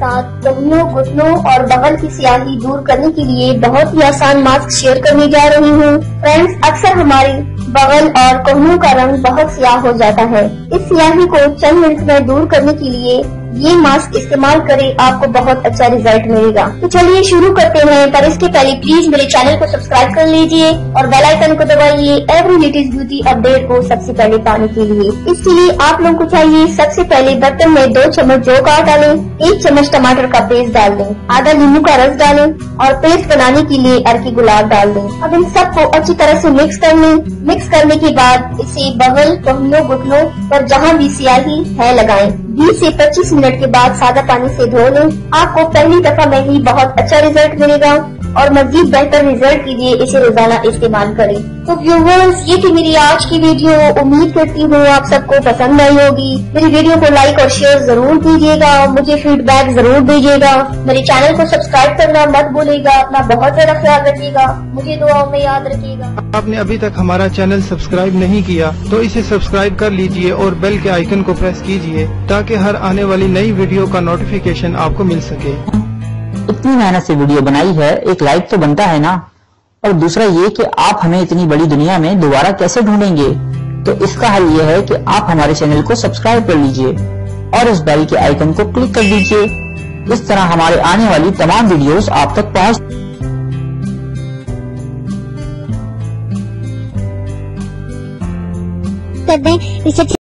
ساتھ کہنیوں، گھٹنوں اور بغل کی سیاہی دور کرنے کے لیے بہت ہی آسان ماسک شیئر کرنے جا رہی ہوں۔ فرینڈز، اکثر ہماری بغل اور کہنیوں کا رنگ بہت سیاہ ہو جاتا ہے۔ اس سیاہی کو چند منٹ میں دور کرنے کے لیے یہ ماسک استعمال کریں، آپ کو بہت اچھا رزلٹ ملے گا۔ تو چلیے شروع کرتے ہیں، پر اس کے پہلے پلیز میرے چینل کو سبسکرائب کر لیجئے اور بیل آئیکن کو دبائیے ایوری لیٹسٹ بیوٹی اپڈیٹ کو سب سے پہلے پانے کے لیے۔ اس کے لیے آپ لوگوں کو چاہیے سب سے پہلے برتن میں 2 چمچ جو کا ڈالیں، 1 چمچ ٹماٹر کا پیسٹ ڈال دیں، آدھا لیمو کا رس ڈالیں اور پیسٹ بنانے کے لیے ارکی گلاب ڈال دیں۔ اب ان سب کو اچھی طرح سے مکس کر لیں۔ مکس کرنے کے بعد اسے بغل، کہنیوں، گھٹنوں پر جہاں بھی سیاہی ہے لگائیں۔ 20 سے 25 منٹ کے بعد سادہ پانی سے دھو لیں۔ آپ کو پہلی دفعہ میں ہی بہت اچھا رزلٹ ملے گا اور مزید بہتر رزلٹ کے لیے اسے روزانہ استعمال کریں۔ تو ویورز، یہ تھی میری آج کی ویڈیو۔ امید کرتی ہوں آپ سب کو پسند آئی ہوگی۔ میری ویڈیو کو لائک اور شیئر ضرور کیجیے گا، مجھے فیڈ بیک ضرور دیجیے گا۔ میرے چینل کو سبسکرائب کرنا مت بھولے گا۔ اپنا بہت زیادہ خیال رکھیے گا، مجھے دعاؤں میں یاد رکھیے گا۔ آپ نے ابھی تک ہمارا چینل سبسکرائب نہیں کیا تو اسے سبسکرائب کر لیجئے اور بیل کے آئیکن کو پریس کیجئے تاکہ ہر آنے والی نئی ویڈیو کا نوٹیفیکیشن آپ کو مل سکے۔ اتنی محنت سے ویڈیو بنائی ہے، ایک لائک تو بنتا ہے نا۔ اور دوسرا یہ کہ آپ ہمیں اتنی بڑی دنیا میں دوبارہ کیسے ڈھونڈیں گے؟ تو اس کا حل یہ ہے کہ آپ ہمارے چینل کو سبسکرائب کر لیجئے اور اس بیل کے آئیکن کو کلک کر دیجئے۔ اس طرح ہمارے آنے والی تمام ویڈیوز آپ تک پہنچ کر دیں۔